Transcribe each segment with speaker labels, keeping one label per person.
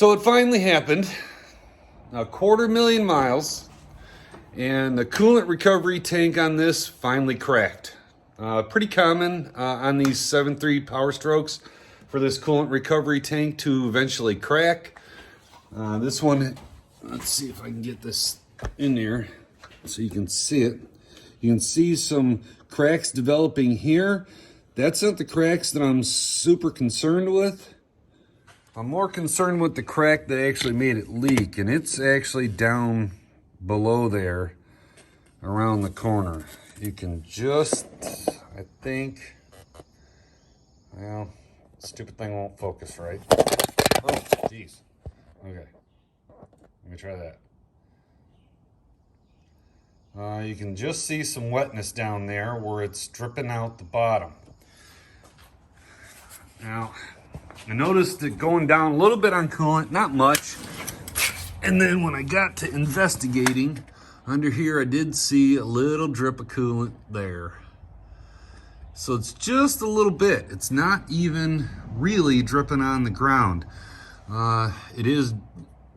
Speaker 1: So it finally happened. 250,000 miles, and the coolant recovery tank on this finally cracked. Pretty common on these 7.3 Power Strokes for this coolant recovery tank to eventually crack. This one, let's see if I can get this in there so you can see it. You can see some cracks developing here. That's not the cracks that I'm super concerned with. I'm more concerned with the crack that actually made it leak, and it's actually down below there around the corner. You can just, I think, well, stupid thing won't focus right. Oh, jeez. Okay, let me try that. You can just see some wetness down there where it's dripping out the bottom. Now, I noticed it going down a little bit on coolant, not much. And then when I got to investigating, under here I did see a little drip of coolant there. So it's just a little bit. It's not even really dripping on the ground. It is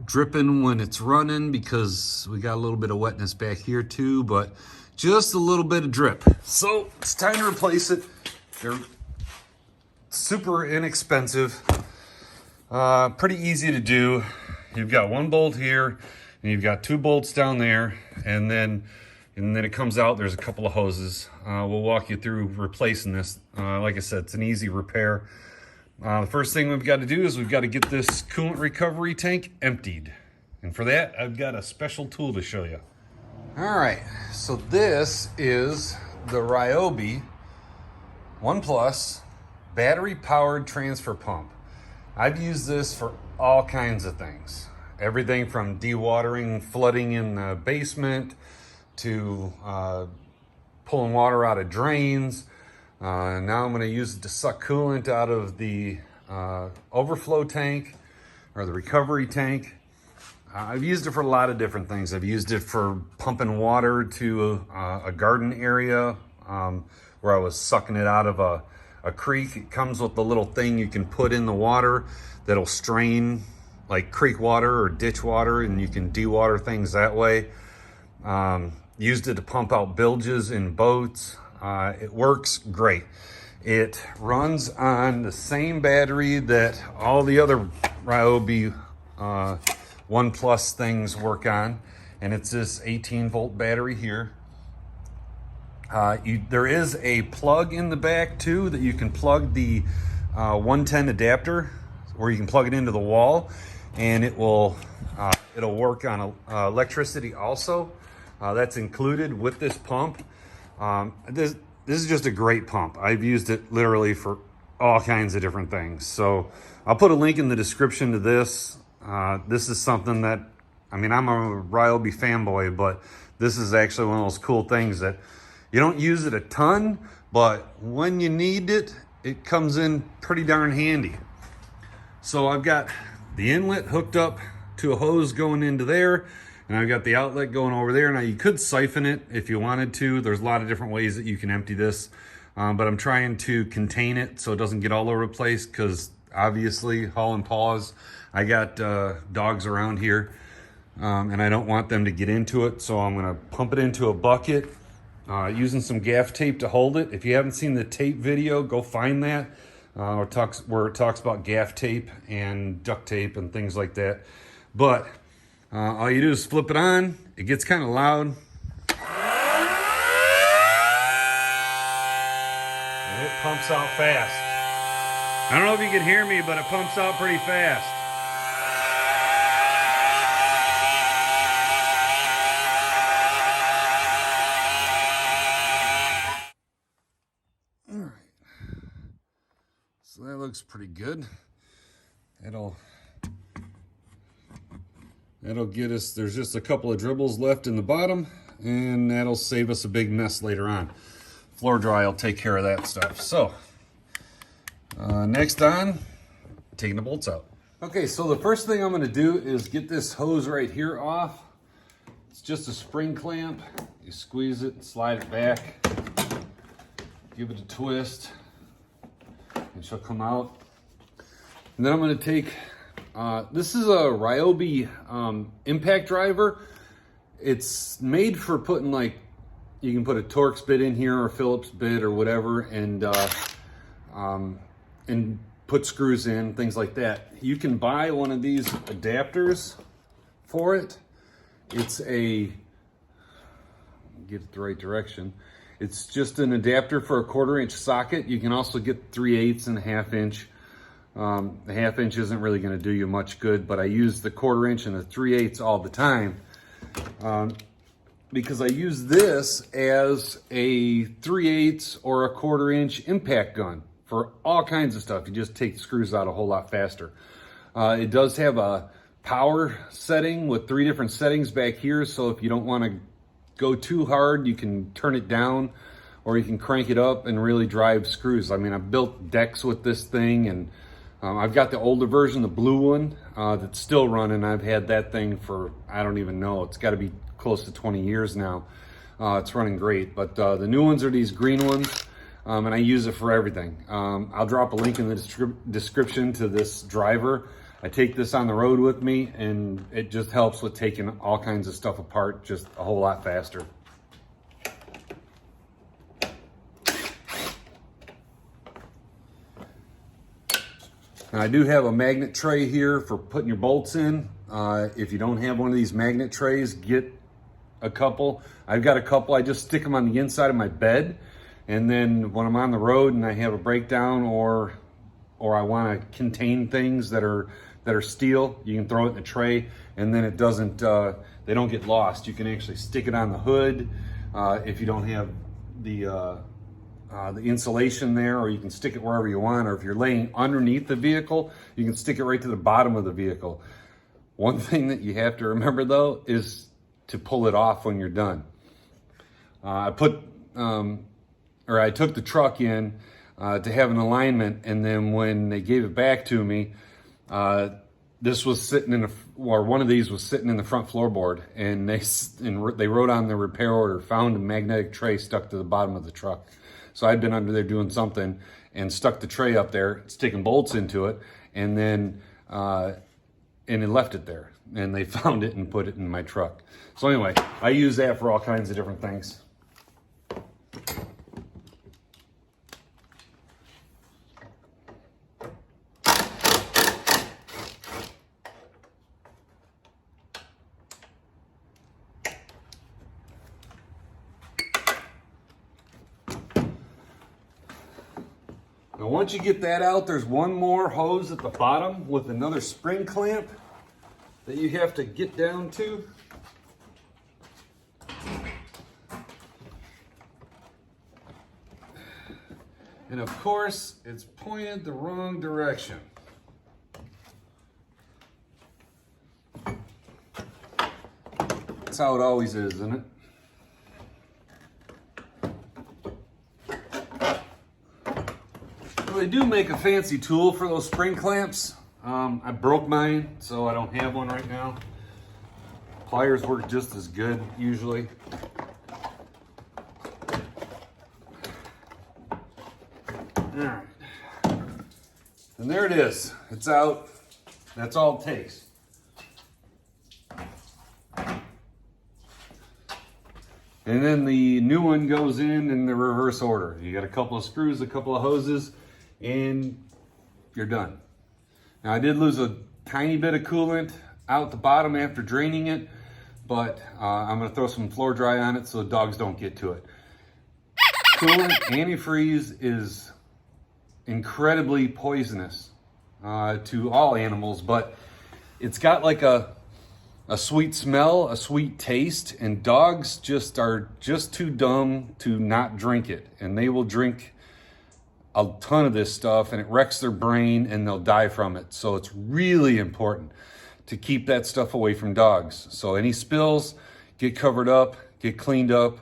Speaker 1: dripping when it's running because we got a little bit of wetness back here too, but just a little bit of drip. So it's time to replace it. They're super inexpensive, pretty easy to do. You've got one bolt here and you've got two bolts down there, and then it comes out. There's a couple of hoses. We'll walk you through replacing this. Like I said, it's an easy repair. The first thing we've got to do is we've got to get this coolant recovery tank emptied, and for that I've got a special tool to show you. All right, so this is the Ryobi 1 Plus battery powered transfer pump. I've used this for all kinds of things. Everything from dewatering, flooding in the basement, to pulling water out of drains. Now I'm going to use it to suck coolant out of the overflow tank or the recovery tank. I've used it for a lot of different things. I've used it for pumping water to a garden area where I was sucking it out of a creek. It comes with the little thing you can put in the water that'll strain like creek water or ditch water, and you can dewater things that way. Used it to pump out bilges in boats. It works great. It runs on the same battery that all the other Ryobi 1 Plus things work on, and it's this 18-volt battery here. There is a plug in the back too that you can plug the 110 adapter, where you can plug it into the wall, and it'll work on electricity also. That's included with this pump. This is just a great pump. I've used it literally for all kinds of different things. So I'll put a link in the description to this. This is something that, I mean, I'm a Ryobi fanboy, but this is actually one of those cool things that you don't use it a ton, but when you need it, it comes in pretty darn handy. So I've got the inlet hooked up to a hose going into there, and I've got the outlet going over there. Now you could siphon it if you wanted to. There's a lot of different ways that you can empty this, but I'm trying to contain it so it doesn't get all over the place, because obviously hauling paws, I got dogs around here, and I don't want them to get into it. So I'm gonna pump it into a bucket, using some gaff tape to hold it. If you haven't seen the tape video, go find that, where it talks about gaff tape and duct tape and things like that. But all you do is flip it on. It gets kind of loud, and it pumps out fast. I don't know if you can hear me, but it pumps out pretty fast. All right, so that looks pretty good. That'll get us, there's just a couple of dribbles left in the bottom, and that'll save us a big mess later on. Floor dry will take care of that stuff. So next on, taking the bolts out. Okay, so the first thing I'm gonna do is get this hose right here off. It's just a spring clamp. You squeeze it, slide it back, give it a twist, and she'll come out. And then I'm gonna take This is a Ryobi impact driver. It's made for putting, like, you can put a Torx bit in here or a Phillips bit or whatever, and put screws in, things like that. You can buy one of these adapters for it. It's a, get it the right direction. It's just an adapter for a 1/4 inch socket. You can also get 3/8 and a 1/2 inch. The 1/2 inch isn't really going to do you much good, but I use the 1/4 inch and the 3/8 all the time because I use this as a 3/8 or a 1/4 inch impact gun for all kinds of stuff. You just take the screws out a whole lot faster. It does have a power setting with 3 different settings back here, so if you don't want to go too hard, you can turn it down, or you can crank it up and really drive screws. I mean, I've built decks with this thing, and I've got the older version, the blue one, that's still running. I've had that thing for, I don't even know, it's got to be close to 20 years now. It's running great, but the new ones are these green ones, and I use it for everything. I'll drop a link in the description to this driver. I take this on the road with me, and it just helps with taking all kinds of stuff apart just a whole lot faster. Now, I do have a magnet tray here for putting your bolts in. If you don't have one of these magnet trays, get a couple. I've got a couple. I just stick them on the inside of my bed, and then when I'm on the road and I have a breakdown or I want to contain things that are steel, you can throw it in the tray, and then it doesn't, they don't get lost. You can actually stick it on the hood if you don't have the insulation there, or you can stick it wherever you want, or if you're laying underneath the vehicle, you can stick it right to the bottom of the vehicle. One thing that you have to remember, though, is to pull it off when you're done. I took the truck in to have an alignment, and then when they gave it back to me, this was sitting one of these was sitting in the front floorboard, and they wrote on the repair order, found a magnetic tray stuck to the bottom of the truck. So I'd been under there doing something and stuck the tray up there, sticking bolts into it, and then it left it there. And they found it and put it in my truck. So anyway, I use that for all kinds of different things. Now, once you get that out, there's one more hose at the bottom with another spring clamp that you have to get down to. And of course, it's pointed the wrong direction. That's how it always is, isn't it? Well, they do make a fancy tool for those spring clamps. I broke mine, so I don't have one right now. Pliers work just as good, usually. All right. And there it is. It's out. That's all it takes. And then the new one goes in the reverse order. You got a couple of screws, a couple of hoses, and you're done. Now, I did lose a tiny bit of coolant out the bottom after draining it, but I'm going to throw some floor dry on it so the dogs don't get to it. Coolant antifreeze is incredibly poisonous to all animals, but it's got like a sweet smell, a sweet taste, and dogs are just too dumb to not drink it, and they will drink a ton of this stuff, and it wrecks their brain and they'll die from it. So it's really important to keep that stuff away from dogs. So any spills, get covered up, get cleaned up.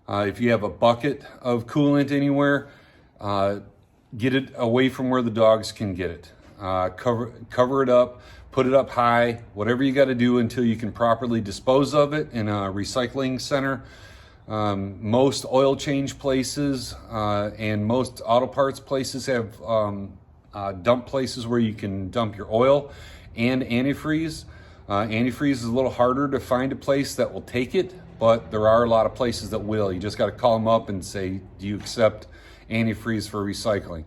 Speaker 1: If you have a bucket of coolant anywhere, get it away from where the dogs can get it. Cover it up, put it up high, whatever you got to do until you can properly dispose of it in a recycling center. Most oil change places and most auto parts places have dump places where you can dump your oil, and antifreeze. Antifreeze is a little harder to find a place that will take it, but there are a lot of places that will. You just got to call them up and say, do you accept antifreeze for recycling?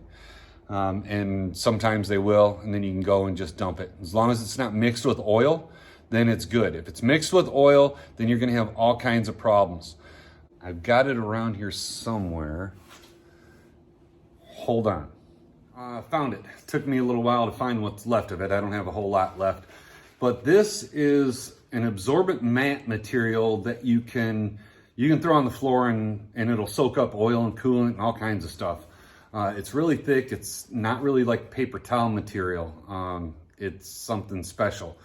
Speaker 1: And sometimes they will, and then you can go and just dump it. As long as it's not mixed with oil, then it's good. If it's mixed with oil, then you're gonna have all kinds of problems. I've got it around here somewhere. Hold on. Found it. Took me a little while to find what's left of it. I don't have a whole lot left. But this is an absorbent mat material that you can throw on the floor and it'll soak up oil and coolant and all kinds of stuff. It's really thick. It's not really like paper towel material. It's something special.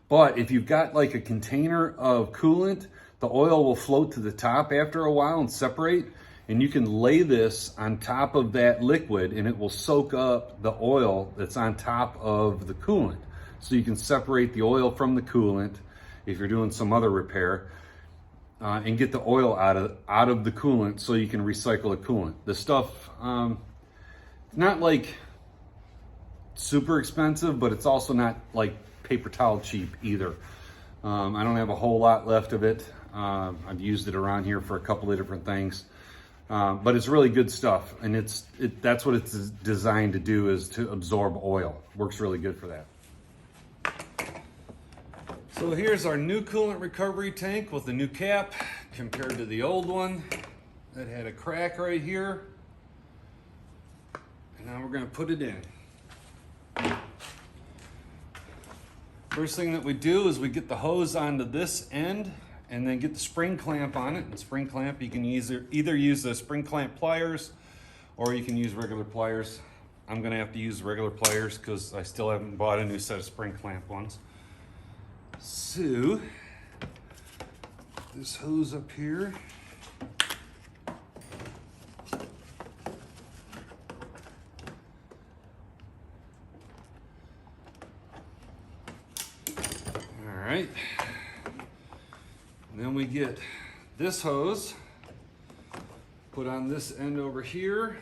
Speaker 1: But if you've got like a container of coolant, the oil will float to the top after a while and separate. And you can lay this on top of that liquid and it will soak up the oil that's on top of the coolant. So you can separate the oil from the coolant if you're doing some other repair, and get the oil out of the coolant so you can recycle the coolant. The stuff, it's not like super expensive, but it's also not like paper towel cheap either. I don't have a whole lot left of it. I've used it around here for a couple of different things. But it's really good stuff, and that's what it's designed to do, is to absorb oil. Works really good for that. So here's our new coolant recovery tank with the new cap compared to the old one that had a crack right here. And now we're going to put it in. First thing that we do is we get the hose onto this end and then get the spring clamp on it. And spring clamp, you can either use the spring clamp pliers or you can use regular pliers. I'm gonna have to use regular pliers because I still haven't bought a new set of spring clamp ones. So, this hose up here. All right. And then we get this hose, put on this end over here.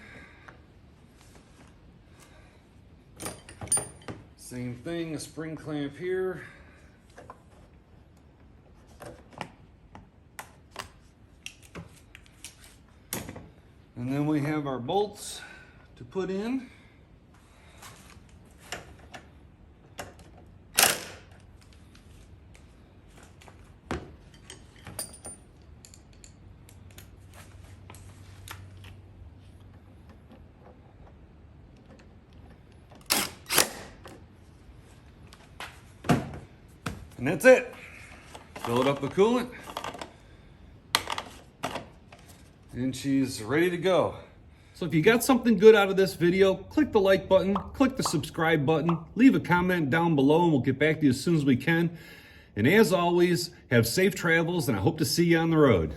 Speaker 1: Same thing, a spring clamp here. And then we have our bolts to put in. And that's it. Fill it up with coolant. And she's ready to go. So if you got something good out of this video, click the like button, click the subscribe button, leave a comment down below and we'll get back to you as soon as we can. And as always, have safe travels and I hope to see you on the road.